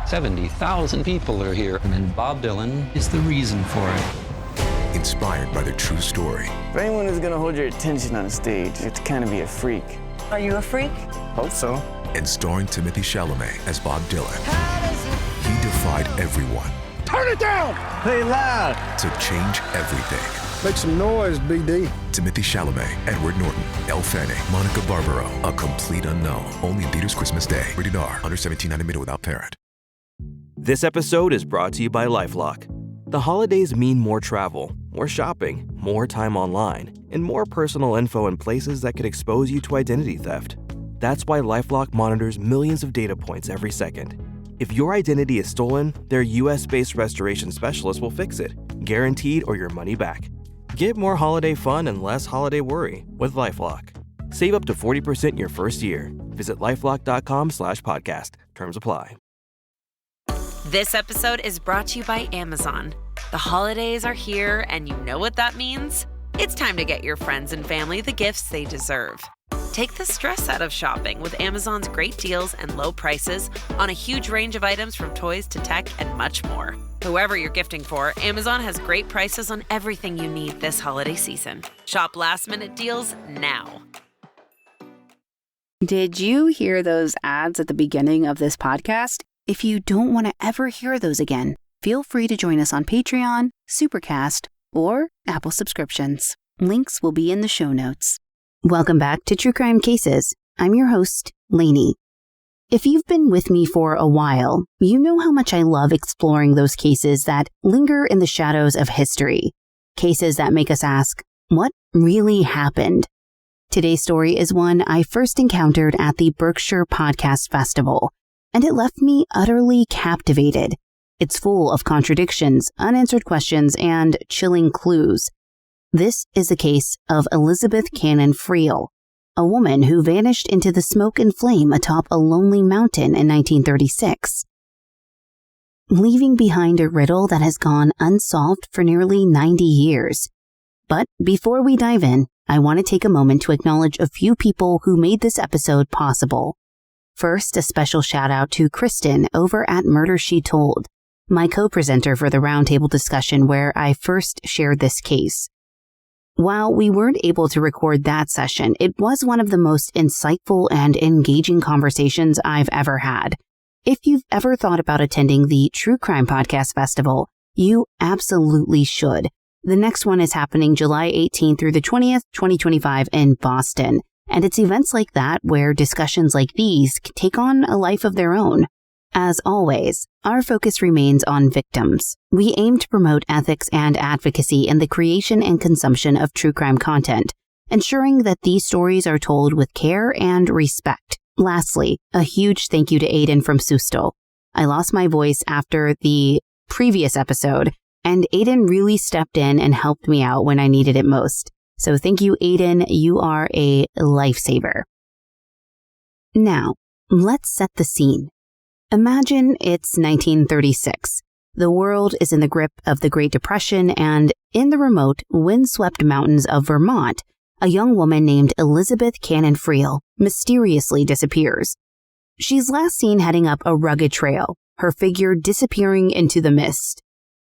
70,000 people are here, and Bob Dylan is the reason for it. Inspired by their true story. If anyone is gonna hold your attention on stage, you have to kind of be a freak. Are you a freak? Hope so. And starring Timothée Chalamet as Bob Dylan. He defied everyone. Turn it down! Play loud! To change everything. Make some noise, BD. Timothée Chalamet, Edward Norton, Elle Fanning, Monica Barbaro. A complete unknown. Only in theaters Christmas Day. Rated R. Under 17, not admitted without parent. This episode is brought to you by LifeLock. The holidays mean more travel, more shopping, more time online, and more personal info in places that could expose you to identity theft. That's why LifeLock monitors millions of data points every second. If your identity is stolen, their US-based restoration specialist will fix it, guaranteed or your money back. Get more holiday fun and less holiday worry with LifeLock. Save up to 40% your first year. Visit LifeLock.com/podcast. Terms apply. This episode is brought to you by Amazon. The holidays are here, and you know what that means? It's time to get your friends and family the gifts they deserve. Take the stress out of shopping with Amazon's great deals and low prices on a huge range of items from toys to tech and much more. Whoever you're gifting for, Amazon has great prices on everything you need this holiday season. Shop last-minute deals now. Did you hear those ads at the beginning of this podcast? If you don't want to ever hear those again, feel free to join us on Patreon, Supercast, or Apple subscriptions. Links will be in the show notes. Welcome back to True Crime Cases. I'm your host, Lainey. If you've been with me for a while, you know how much I love exploring those cases that linger in the shadows of history. Cases that make us ask, what really happened? Today's story is one I first encountered at the Berkshire Podcast Festival, and it left me utterly captivated. It's full of contradictions, unanswered questions, and chilling clues. This is the case of Elizabeth Cannon Freel, a woman who vanished into the smoke and flame atop a lonely mountain in 1936, leaving behind a riddle that has gone unsolved for nearly 90 years. But before we dive in, I want to take a moment to acknowledge a few people who made this episode possible. First, a special shout out to Kristen over at Murder She Told, my co-presenter for the roundtable discussion where I first shared this case. While we weren't able to record that session, it was one of the most insightful and engaging conversations I've ever had. If you've ever thought about attending the True Crime Podcast Festival, you absolutely should. The next one is happening July 18th through the 20th, 2025 in Boston. And it's events like that where discussions like these take on a life of their own. As always, our focus remains on victims. We aim to promote ethics and advocacy in the creation and consumption of true crime content, ensuring that these stories are told with care and respect. Lastly, a huge thank you to Aiden from Sustal. I lost my voice after the previous episode, and Aiden really stepped in and helped me out when I needed it most. So thank you, Aiden. You are a lifesaver. Now, let's set the scene. Imagine it's 1936. The world is in the grip of the Great Depression, and in the remote, windswept mountains of Vermont, a young woman named Elizabeth Cannon Freel mysteriously disappears. She's last seen heading up a rugged trail, her figure disappearing into the mist.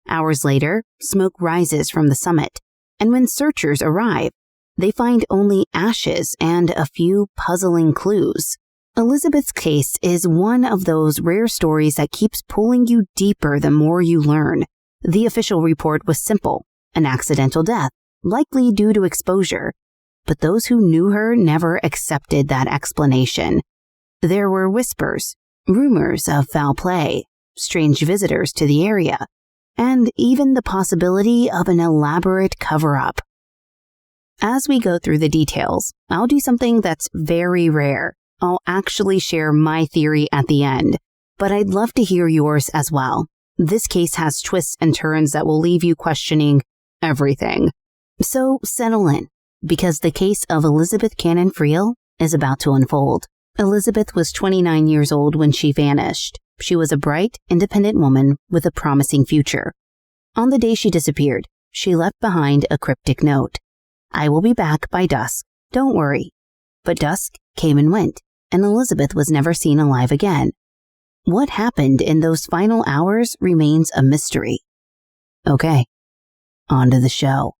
Hours later, smoke rises from the summit, and when searchers arrive, they find only ashes and a few puzzling clues. Elizabeth's case is one of those rare stories that keeps pulling you deeper the more you learn. The official report was simple, an accidental death, likely due to exposure. But those who knew her never accepted that explanation. There were whispers, rumors of foul play, strange visitors to the area, and even the possibility of an elaborate cover-up. As we go through the details, I'll do something that's very rare. I'll actually share my theory at the end, but I'd love to hear yours as well. This case has twists and turns that will leave you questioning everything. So settle in, because the case of Elizabeth Cannon Freel is about to unfold. Elizabeth was 29 years old when she vanished. She was a bright, independent woman with a promising future. On the day she disappeared, she left behind a cryptic note. "I will be back by dusk. Don't worry." But dusk came and went, and Elizabeth was never seen alive again. What happened in those final hours remains a mystery. Okay, on to the show.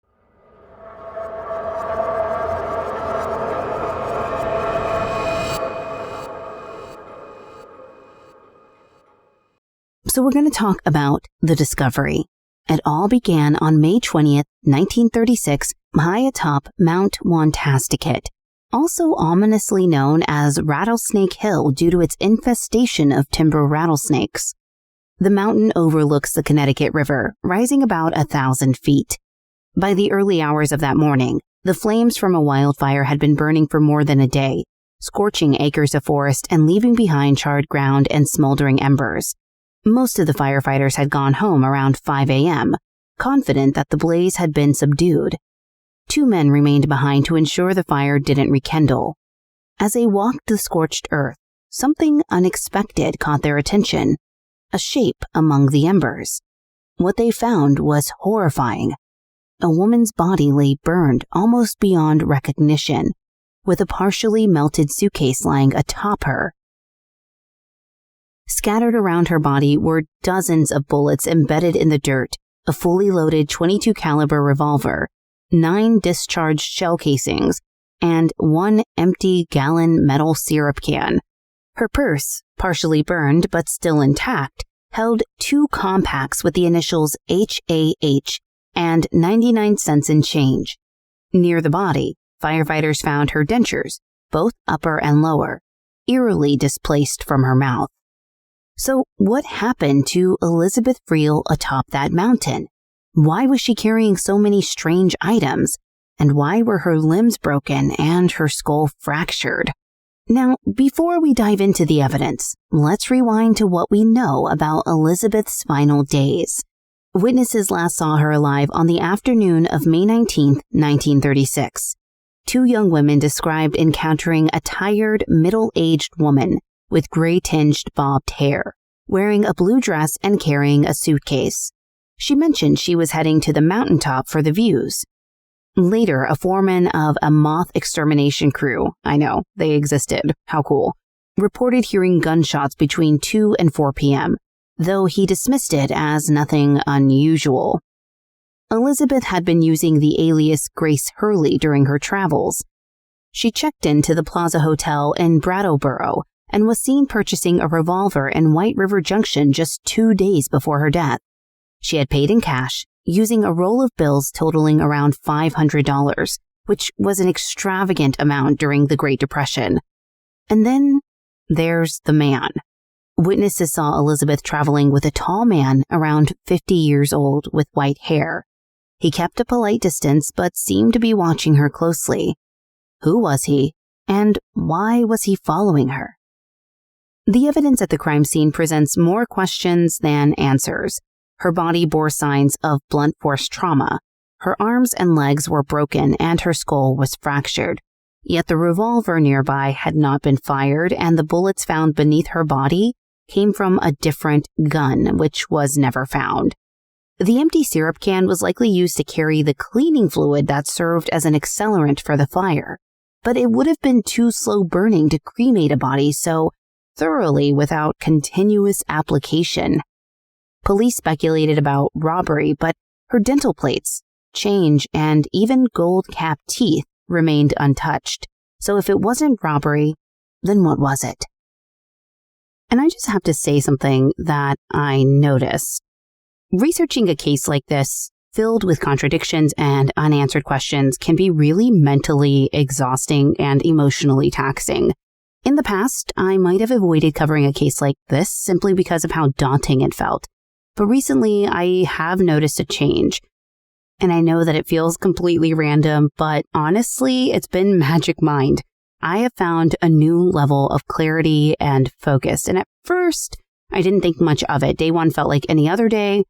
So we're going to talk about the discovery. It all began on May 20th, 1936, high atop Mount Wantasticate, also ominously known as Rattlesnake Hill due to its infestation of timber rattlesnakes. The mountain overlooks the Connecticut River, rising about 1,000 feet. By the early hours of that morning, the flames from a wildfire had been burning for more than a day, scorching acres of forest and leaving behind charred ground and smoldering embers. Most of the firefighters had gone home around 5 a.m., confident that the blaze had been subdued. 2 men remained behind to ensure the fire didn't rekindle. As they walked the scorched earth, something unexpected caught their attention, a shape among the embers. What they found was horrifying. A woman's body lay burned almost beyond recognition, with a partially melted suitcase lying atop her. Scattered around her body were dozens of bullets embedded in the dirt, a fully loaded .22 caliber revolver, 9 discharged shell casings, and 1 empty gallon metal syrup can. Her purse, partially burned but still intact, held 2 compacts with the initials HAH and 99 cents in change. Near the body, firefighters found her dentures, both upper and lower, eerily displaced from her mouth. So what happened to Elizabeth Freel atop that mountain? Why was she carrying so many strange items? And why were her limbs broken and her skull fractured? Now, before we dive into the evidence, let's rewind to what we know about Elizabeth's final days. Witnesses last saw her alive on the afternoon of May 19, 1936. 2 young women described encountering a tired, middle-aged woman with gray-tinged bobbed hair, wearing a blue dress and carrying a suitcase. She mentioned she was heading to the mountaintop for the views. Later, a foreman of a moth extermination crew, I know, they existed, how cool, reported hearing gunshots between 2 and 4 p.m., though he dismissed it as nothing unusual. Elizabeth had been using the alias Grace Hurley during her travels. She checked into the Plaza Hotel in Brattleboro and was seen purchasing a revolver in White River Junction just 2 days before her death. She had paid in cash, using a roll of bills totaling around $500, which was an extravagant amount during the Great Depression. And then there's the man. Witnesses saw Elizabeth traveling with a tall man around 50 years old with white hair. He kept a polite distance but seemed to be watching her closely. Who was he, and why was he following her? The evidence at the crime scene presents more questions than answers. Her body bore signs of blunt force trauma. Her arms and legs were broken and her skull was fractured. Yet the revolver nearby had not been fired, and the bullets found beneath her body came from a different gun, which was never found. The empty syrup can was likely used to carry the cleaning fluid that served as an accelerant for the fire, but it would have been too slow burning to cremate a body so thoroughly without continuous application. Police speculated about robbery, but her dental plates, change, and even gold-capped teeth remained untouched. So if it wasn't robbery, then what was it? And I just have to say something that I noticed. Researching a case like this, filled with contradictions and unanswered questions, can be really mentally exhausting and emotionally taxing. In the past, I might have avoided covering a case like this simply because of how daunting it felt. But recently, I have noticed a change. And I know that it feels completely random, but honestly, it's been magic mind. I have found a new level of clarity and focus. And at first, I didn't think much of it. Day 1 felt like any other day.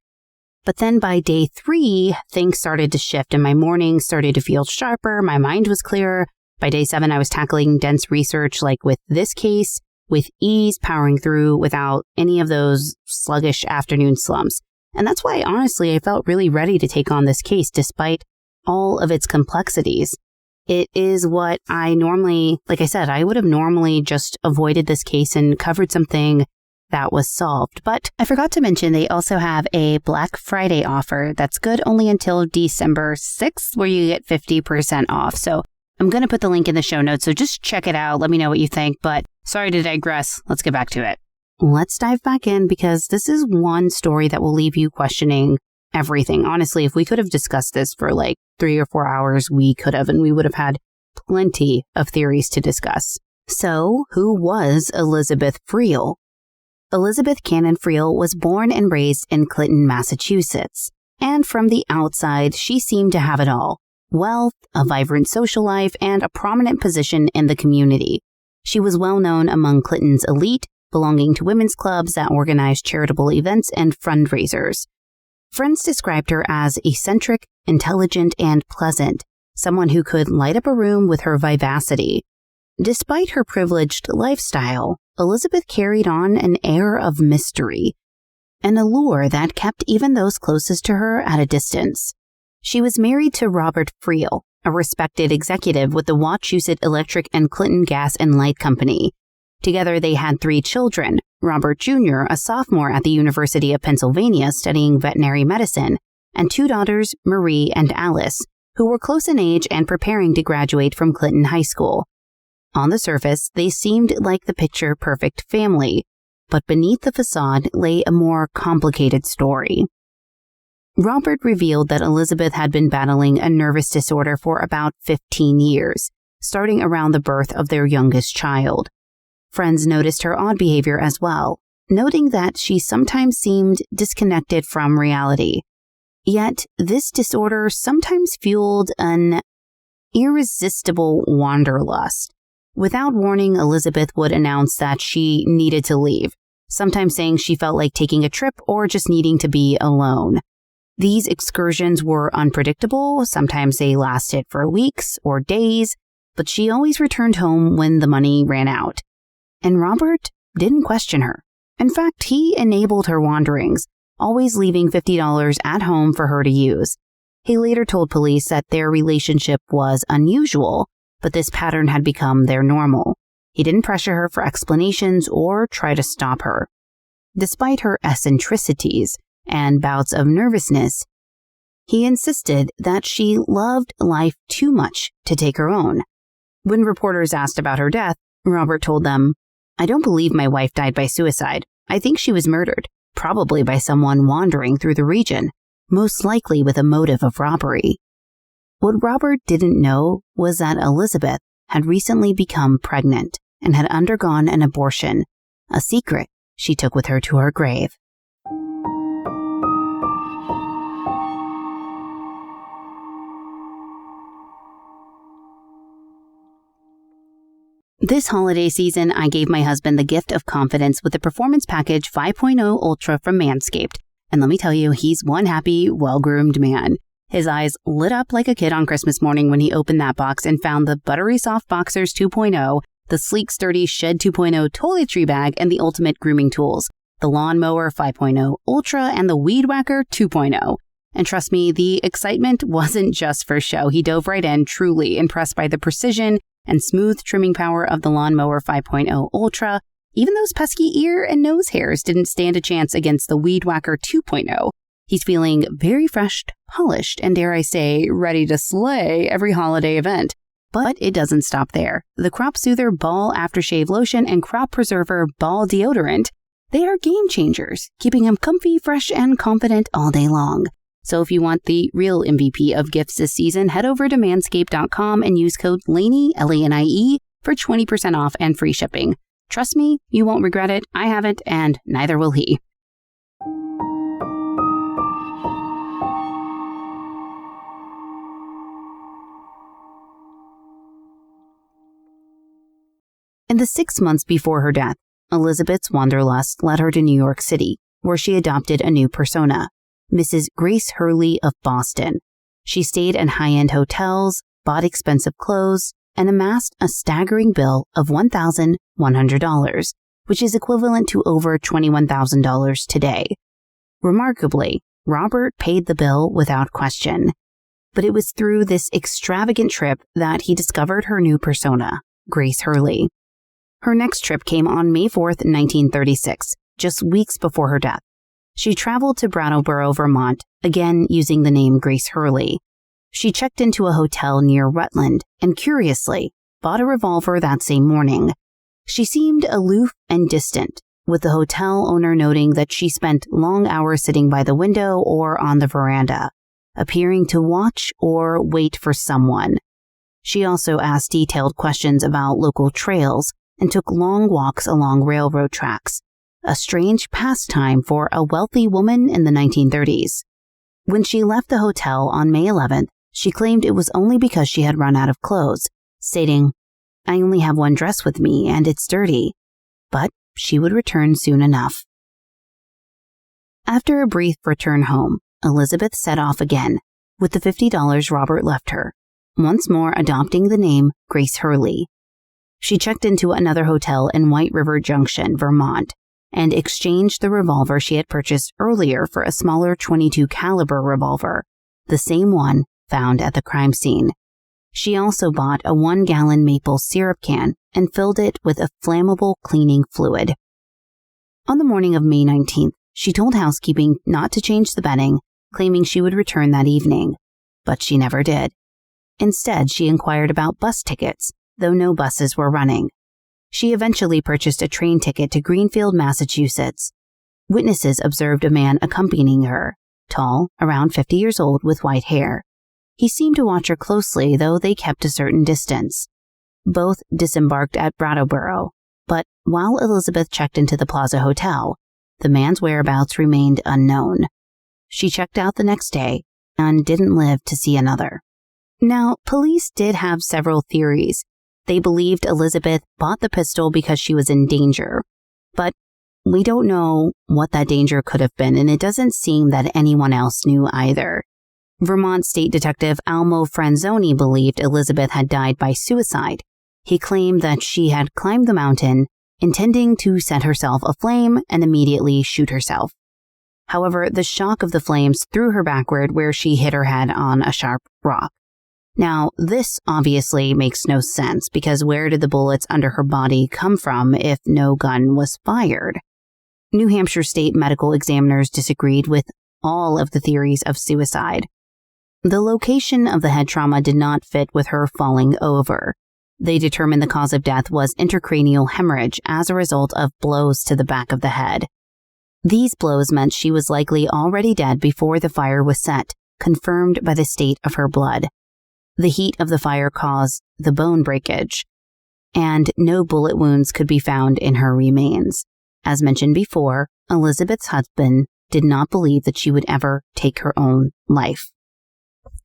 But then by day 3, things started to shift and my mornings started to feel sharper. My mind was clearer. By day 7, I was tackling dense research like with this case, with ease, powering through without any of those sluggish afternoon slumps. And that's why, honestly, I felt really ready to take on this case despite all of its complexities. It is what I normally, like I said, I would have normally just avoided this case and covered something that was solved. But I forgot to mention they also have a Black Friday offer that's good only until December 6th, where you get 50% off. So I'm going to put the link in the show notes, so just check it out. Let me know what you think. But sorry to digress. Let's get back to it. Let's dive back in because this is one story that will leave you questioning everything. Honestly, if we could have discussed this for like 3 or 4 hours, we could have, and we would have had plenty of theories to discuss. So, who was Elizabeth Freel? Elizabeth Cannon Freel was born and raised in Clinton, Massachusetts. And from the outside, she seemed to have it all. Wealth, a vibrant social life, and a prominent position in the community. She was well known among Clinton's elite, belonging to women's clubs that organized charitable events and fundraisers. Friends described her as eccentric, intelligent, and pleasant, someone who could light up a room with her vivacity. Despite her privileged lifestyle, Elizabeth carried on an air of mystery, an allure that kept even those closest to her at a distance. She was married to Robert Freel, a respected executive with the Wachusett Electric and Clinton Gas and Light Company. Together, they had 3 children, Robert Jr., a sophomore at the University of Pennsylvania studying veterinary medicine, and 2 daughters, Marie and Alice, who were close in age and preparing to graduate from Clinton High School. On the surface, they seemed like the picture-perfect family, but beneath the facade lay a more complicated story. Robert revealed that Elizabeth had been battling a nervous disorder for about 15 years, starting around the birth of their youngest child. Friends noticed her odd behavior as well, noting that she sometimes seemed disconnected from reality. Yet, this disorder sometimes fueled an irresistible wanderlust. Without warning, Elizabeth would announce that she needed to leave, sometimes saying she felt like taking a trip or just needing to be alone. These excursions were unpredictable, sometimes they lasted for weeks or days, but she always returned home when the money ran out. And Robert didn't question her. In fact, he enabled her wanderings, always leaving $50 at home for her to use. He later told police that their relationship was unusual, but this pattern had become their normal. He didn't pressure her for explanations or try to stop her. Despite her eccentricities and bouts of nervousness, he insisted that she loved life too much to take her own. When reporters asked about her death, Robert told them, "I don't believe my wife died by suicide. I think she was murdered, probably by someone wandering through the region, most likely with a motive of robbery." What Robert didn't know was that Elizabeth had recently become pregnant and had undergone an abortion, a secret she took with her to her grave. This holiday season, I gave my husband the gift of confidence with the Performance Package 5.0 Ultra from Manscaped. And let me tell you, he's one happy, well-groomed man. His eyes lit up like a kid on Christmas morning when he opened that box and found the Buttery Soft Boxers 2.0, the Sleek Sturdy Shed 2.0 toiletry bag, and the ultimate grooming tools, the Lawnmower 5.0 Ultra and the Weed Whacker 2.0. And trust me, the excitement wasn't just for show. He dove right in, truly impressed by the precision and smooth trimming power of the Lawnmower 5.0 Ultra. Even those pesky ear and nose hairs didn't stand a chance against the Weed Whacker 2.0. He's feeling very fresh, polished, and dare I say, ready to slay every holiday event. But it doesn't stop there. The Crop Soother Ball Aftershave Lotion and Crop Preserver Ball Deodorant, they are game changers, keeping him comfy, fresh, and confident all day long. So if you want the real MVP of gifts this season, head over to manscaped.com and use code LANIE, LANIE, for 20% off and free shipping. Trust me, you won't regret it. I haven't, and neither will he. In the 6 months before her death, Elizabeth's wanderlust led her to New York City, where she adopted a new persona, Mrs. Grace Hurley of Boston. She stayed in high-end hotels, bought expensive clothes, and amassed a staggering bill of $1,100, which is equivalent to over $21,000 today. Remarkably, Robert paid the bill without question. But it was through this extravagant trip that he discovered her new persona, Grace Hurley. Her next trip came on May 4th, 1936, just weeks before her death. She traveled to Brattleboro, Vermont, again using the name Grace Hurley. She checked into a hotel near Rutland and, curiously, bought a revolver that same morning. She seemed aloof and distant, with the hotel owner noting that she spent long hours sitting by the window or on the veranda, appearing to watch or wait for someone. She also asked detailed questions about local trails and took long walks along railroad tracks, a strange pastime for a wealthy woman in the 1930s. When she left the hotel on May 11th, she claimed it was only because she had run out of clothes, stating, "I only have one dress with me and it's dirty," but she would return soon enough. After a brief return home, Elizabeth set off again with the $50 Robert left her, once more adopting the name Grace Hurley. She checked into another hotel in White River Junction, Vermont, and exchanged the revolver she had purchased earlier for a smaller .22 caliber revolver, the same one found at the crime scene. She also bought a 1-gallon maple syrup can and filled it with a flammable cleaning fluid. On the morning of May 19th, she told housekeeping not to change the bedding, claiming she would return that evening, but she never did. Instead, she inquired about bus tickets, though no buses were running. She eventually purchased a train ticket to Greenfield, Massachusetts. Witnesses observed a man accompanying her, tall, around 50 years old, with white hair. He seemed to watch her closely, though they kept a certain distance. Both disembarked at Brattleboro, but while Elizabeth checked into the Plaza Hotel, the man's whereabouts remained unknown. She checked out the next day and didn't live to see another. Now, police did have several theories. They believed Elizabeth bought the pistol because she was in danger, but we don't know what that danger could have been, and it doesn't seem that anyone else knew either. Vermont State Detective Almo Franzoni believed Elizabeth had died by suicide. He claimed that she had climbed the mountain, intending to set herself aflame and immediately shoot herself. However, the shock of the flames threw her backward where she hit her head on a sharp rock. Now, this obviously makes no sense because where did the bullets under her body come from if no gun was fired? New Hampshire state medical examiners disagreed with all of the theories of suicide. The location of the head trauma did not fit with her falling over. They determined the cause of death was intracranial hemorrhage as a result of blows to the back of the head. These blows meant she was likely already dead before the fire was set, confirmed by the state of her blood. The heat of the fire caused the bone breakage, and no bullet wounds could be found in her remains. As mentioned before, Elizabeth's husband did not believe that she would ever take her own life.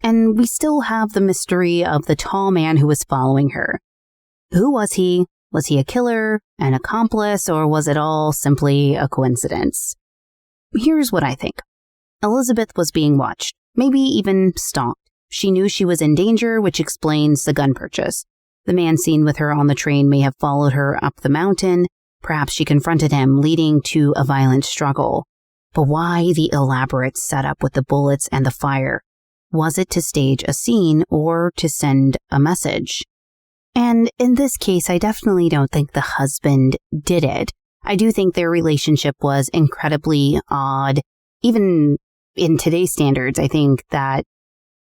And we still have the mystery of the tall man who was following her. Who was he? Was he a killer, an accomplice, or was it all simply a coincidence? Here's what I think. Elizabeth was being watched, maybe even stalked. She knew she was in danger, which explains the gun purchase. The man seen with her on the train may have followed her up the mountain. Perhaps she confronted him, leading to a violent struggle. But why the elaborate setup with the bullets and the fire? Was it to stage a scene or to send a message? And in this case, I definitely don't think the husband did it. I do think their relationship was incredibly odd. Even in today's standards, I think that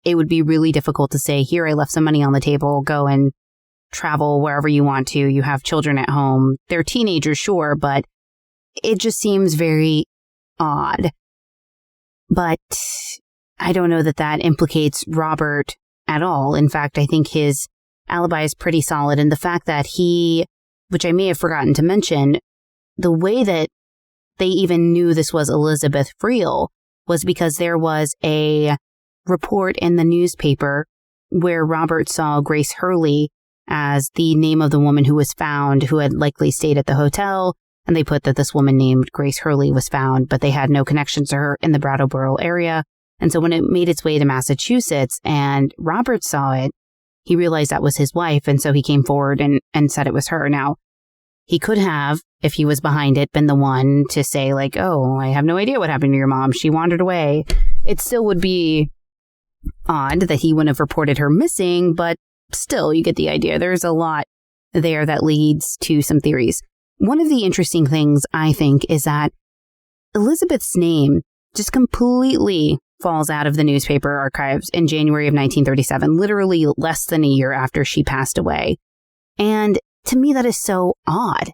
it would be really difficult to say, here, I left some money on the table, go and travel wherever you want to. You have children at home. They're teenagers, sure, but it just seems very odd. But I don't know that that implicates Robert at all. In fact, I think his alibi is pretty solid. And the fact that he, which I may have forgotten to mention, the way that they even knew this was Elizabeth Freel was because there was a report in the newspaper where Robert saw Grace Hurley as the name of the woman who was found, who had likely stayed at the hotel. And they put that this woman named Grace Hurley was found, but they had no connections to her in the Brattleboro area. And so when it made its way to Massachusetts and Robert saw it, he realized that was his wife. And so he came forward and said it was her. Now, he could have, if he was behind it, been the one to say like, oh, I have no idea what happened to your mom. She wandered away. It still would be odd that he wouldn't have reported her missing, but still, you get the idea. There's a lot there that leads to some theories. One of the interesting things, I think, is that Elizabeth's name just completely falls out of the newspaper archives in January of 1937, literally less than a year after she passed away. And to me, that is so odd.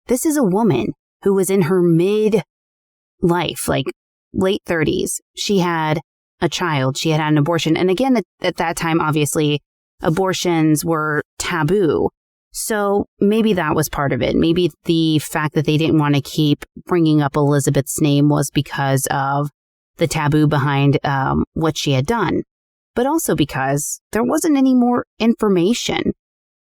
This is a woman who was in her mid-life, like late 30s. She had a child. She had had an abortion. And again, at that time, obviously, abortions were taboo. So maybe that was part of it. Maybe the fact that they didn't want to keep bringing up Elizabeth's name was because of the taboo behind what she had done, but also because there wasn't any more information.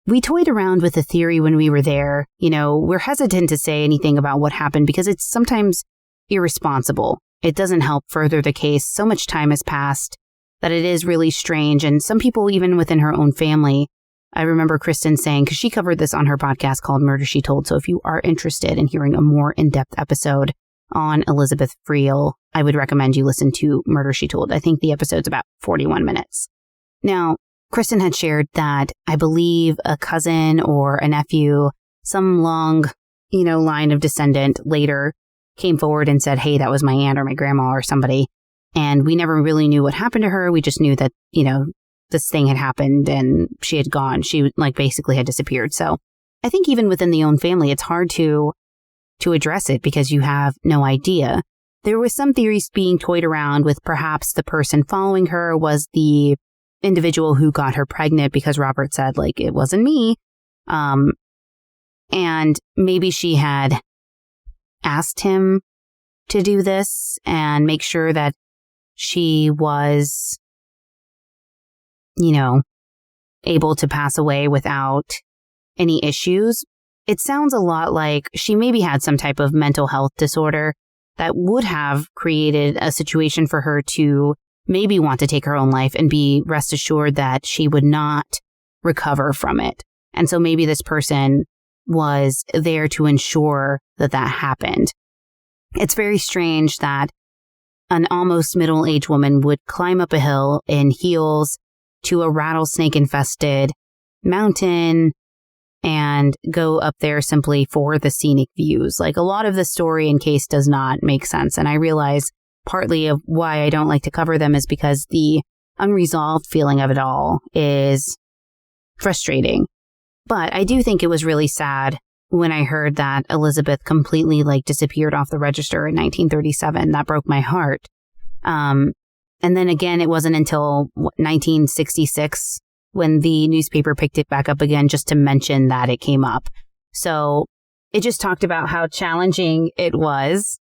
We toyed around with the theory when we were there. You know, we're hesitant to say anything about what happened because it's sometimes irresponsible. It doesn't help further the case. So much time has passed that it is really strange. And some people, even within her own family, I remember Kristen saying, because she covered this on her podcast called Murder, She Told. So if you are interested in hearing a more in-depth episode on Elizabeth Freel, I would recommend you listen to Murder, She Told. I think the episode's about 41 minutes. Now, Kristen had shared that I believe a cousin or a nephew, some long, line of descendant later came forward and said, hey, that was my aunt or my grandma or somebody. And we never really knew what happened to her. We just knew that, this thing had happened and she had gone. She basically had disappeared. So I think even within the own family, it's hard to address it because you have no idea. There was some theories being toyed around with perhaps the person following her was the individual who got her pregnant because Robert said, it wasn't me. And maybe she had asked him to do this and make sure that she was, able to pass away without any issues. It sounds a lot like she maybe had some type of mental health disorder that would have created a situation for her to maybe want to take her own life and be rest assured that she would not recover from it. And so maybe this person was there to ensure that that happened. It's very strange that an almost middle-aged woman would climb up a hill in heels to a rattlesnake-infested mountain and go up there simply for the scenic views. A lot of the story and case does not make sense. And I realize partly of why I don't like to cover them is because the unresolved feeling of it all is frustrating. But I do think it was really sad when I heard that Elizabeth completely disappeared off the register in 1937. That broke my heart. And then again, it wasn't until 1966 when the newspaper picked it back up again just to mention that it came up. So it just talked about how challenging it was.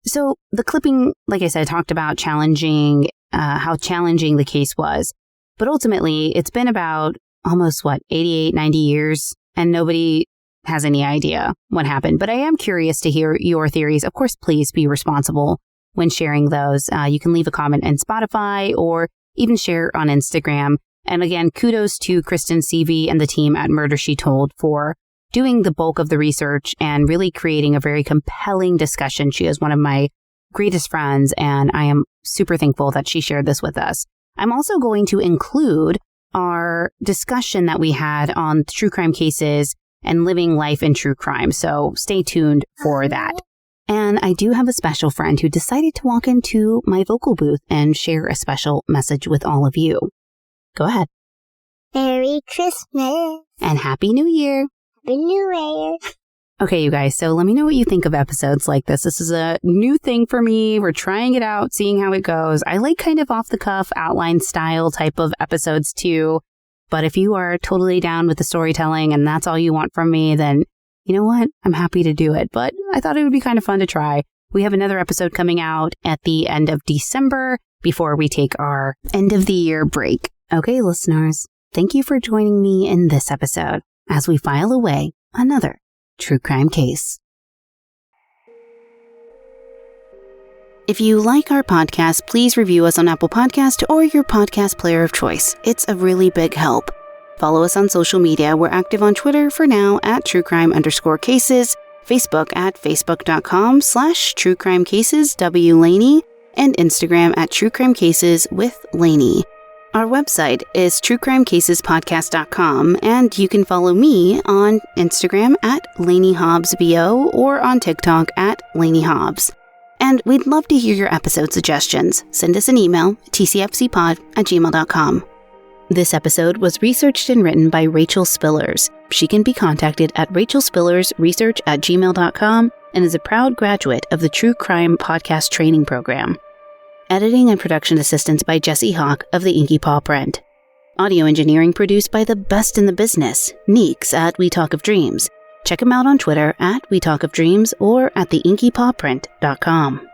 So the clipping, like I said, talked about how challenging the case was. But ultimately, it's been about almost, 88, 90 years, and nobody has any idea what happened. But I am curious to hear your theories. Of course, please be responsible when sharing those. You can leave a comment in Spotify or even share on Instagram. And again, kudos to Kristen Seavey and the team at Murder, She Told for doing the bulk of the research and really creating a very compelling discussion. She is one of my greatest friends, and I am super thankful that she shared this with us. I'm also going to include our discussion that we had on true crime cases and living life in true crime. So stay tuned for that. And I do have a special friend who decided to walk into my vocal booth and share a special message with all of you. Go ahead. Merry Christmas. And Happy New Year. Happy New Year. Okay, you guys, so let me know what you think of episodes like this. This is a new thing for me. We're trying it out, seeing how it goes. I like kind of off-the-cuff outline style type of episodes too. But if you are totally down with the storytelling and that's all you want from me, then you know what? I'm happy to do it. But I thought it would be kind of fun to try. We have another episode coming out at the end of December before we take our end of the year break. Okay, listeners, thank you for joining me in this episode as we file away another true crime case. If you like our podcast, please review us on Apple Podcast or your podcast player of choice. It's a really big help. Follow us on social media. We're active on Twitter for now at truecrime_cases, Facebook at facebook.com/truecrimecaseswlaney, and Instagram at truecrimecaseswithlaney. Our website is truecrimecasespodcast.com, and you can follow me on Instagram at LaneyHobbsBO or on TikTok at LaneyHobbs. And we'd love to hear your episode suggestions. Send us an email, tcfcpod@gmail.com. This episode was researched and written by Rachel Spillers. She can be contacted at rachelspillersresearch@gmail.com and is a proud graduate of the True Crime Podcast Training Program. Editing and production assistance by Jesse Hawk of the Inky Paw Print. Audio engineering produced by the best in the business, Neeks at We Talk of Dreams. Check him out on Twitter at We Talk of Dreams or at theinkypawprint.com.